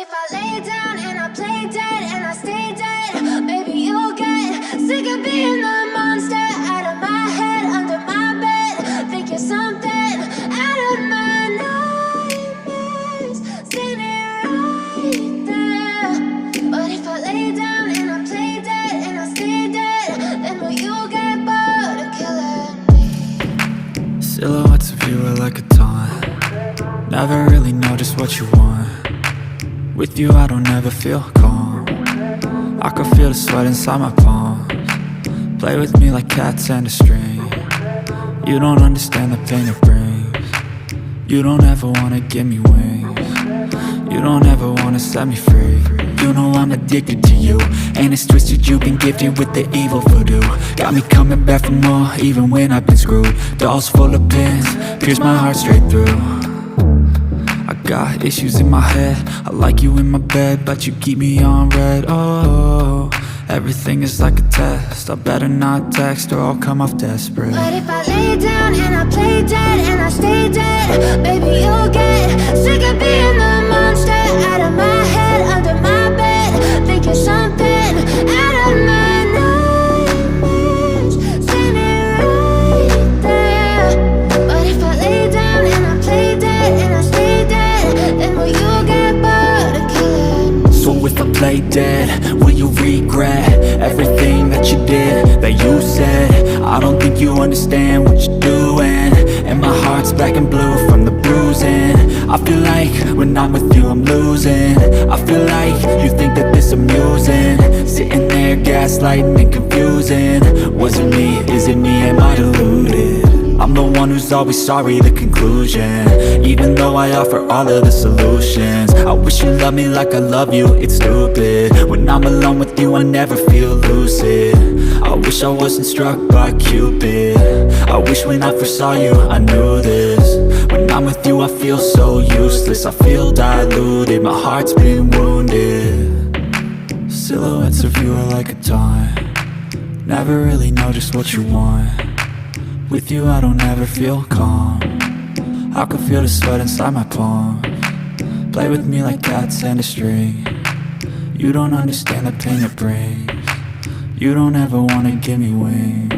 if I lay down and I play dead and I stay dead, baby, you'll get sick of being the monster out of my head, under my bed. Think you're something out of my nightmares, standing right there. But if I lay down and I play dead and I stay dead, then will you get bored of killing me? Silhouettes of you are like a taunt. Never really know just what you want. With you I don't ever feel calm. I can feel the sweat inside my palms. Play with me like cats and a string. You don't understand the pain it brings. You don't ever wanna give me wings. You don't ever wanna set me free. You know I'm addicted to you, and it's twisted, you've been gifted with the evil voodoo. Got me coming back for more, even when I've been screwed. Dolls full of pins, pierce my heart straight through. I got issues in my head, I like you in my bed, but you keep me on red. Oh, everything is like a test, I better not text or I'll come off desperate. But if I lay down and I play dead and I stay dead, baby, you'll get sick of being the monster out of my head, under my bed. Think you're something out of my nightmares, standing right there. But if I lay down and I play dead and I stay dead, then will you get bored of killing me? So if I play dead, will you regret everything that you did, that you said? I don't think you understand what you're doing, and my heart's black and blue from the bruising. I feel like when I'm with you I'm losing. I feel like you think that this amusing, sitting there gaslighting and confusing. Was it me? Is it me? Am I deluded? I'm the one who's always sorry, the conclusion, even though I offer all of the solutions. I wish you loved me like I love you, it's stupid. When I'm alone with you I never feel lucid. I wish I wasn't struck by Cupid. I wish when I first saw you I knew this. When I'm with you I feel so useless, I feel diluted, my heart's been wounded. Silhouettes of you are like a taunt. Never really know just what you want. With you I don't ever feel calm. I can feel the sweat inside my palms. Play with me like cats and a string. You don't understand the pain it brings. You don't ever wanna give me wings.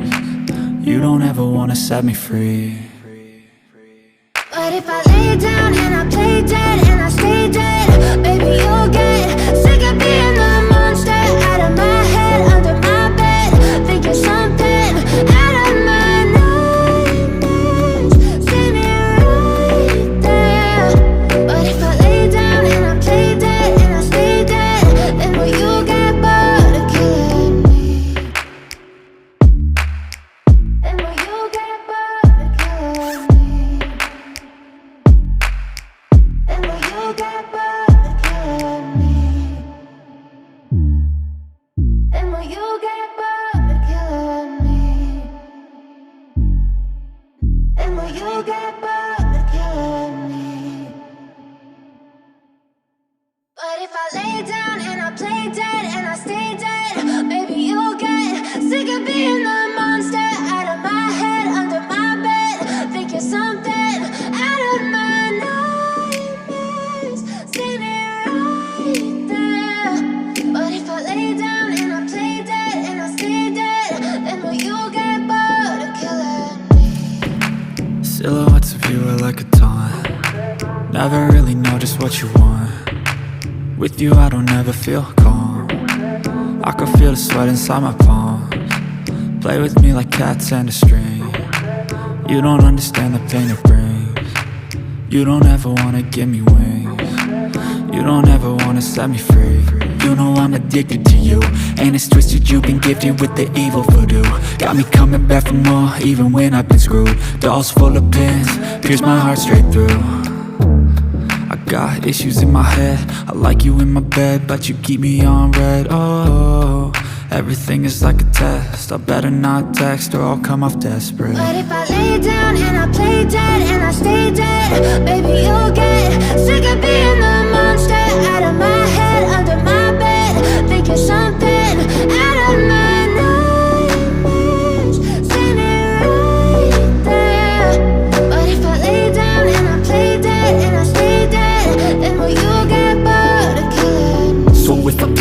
You don't ever wanna set me free. But if I lay down and I play dead and I stay dead, baby, you'll get sick of being the monster out of my head, under my bed. Think you're something out of my nightmares, standing right there. But if I lay down and I play dead and I stay dead, then will you get bored of killing me? Then will you get bored of killing me? Then will you get bored of killing me? Then will you get bored of killing me? Then will you get bored of killing me? But if I lay down and I play dead and I stay dead, baby, you'll get sick of being the monster out of my head, under my bed. Think you're something out of my nightmares, standing right there. But if I lay down and I play dead and I stay dead, then will you get bored of killing me? Silhouettes of you are like a taunt. Never really know just what you want. With you I don't ever feel calm. I can feel the sweat inside my palms. Play with me like cats and a string. You don't understand the pain it brings. You don't ever wanna give me wings. You don't ever wanna set me free. You know I'm addicted to you, and it's twisted, you've been gifted with the evil voodoo. Got me coming back for more, even when I've been screwed. Dolls full of pins, pierce my heart straight through. I got issues in my head, I like you in my bed, but you keep me on red. Oh, everything is like a test, I better not text or I'll come off desperate. But if I lay down and I play dead and I stay dead, baby, you'll get sick of being the monster out of my head, under my bed. Think you're something out of my nightmares, standing right there. But if I lay down and I play dead and I stay dead, then will you get bored of killing me?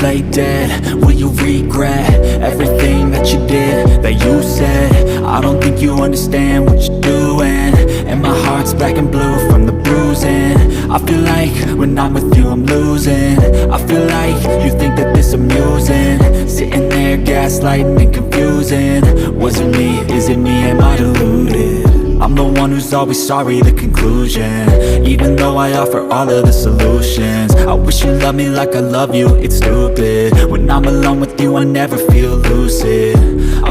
lay dead? Will you regret everything that you did, that you said? I don't think you understand what you're doing, and my heart's black and blue from the bruising. I feel like when I'm with you I'm losing. I feel like you think that this amusing, sitting there gaslighting and confusing. Was it me? Is it me? Am I deluded? I'm the one who's always sorry, the conclusion, even though I offer all of the solutions. I wish you loved me like I love you, it's stupid. When I'm alone with you I never feel lucid.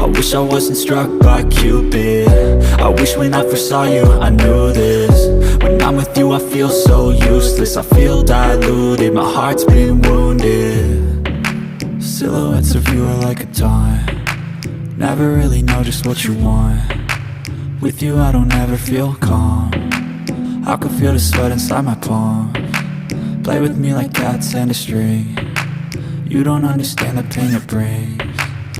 I wish I wasn't struck by Cupid. I wish when I first saw you I knew this. When I'm with you I feel so useless, I feel diluted, my heart's been wounded. Silhouettes of you are like a taunt, never really know just what you want. With you I don't ever feel calm, I can feel the sweat inside my palm. Play with me like cats and a string, you don't understand the pain it brings.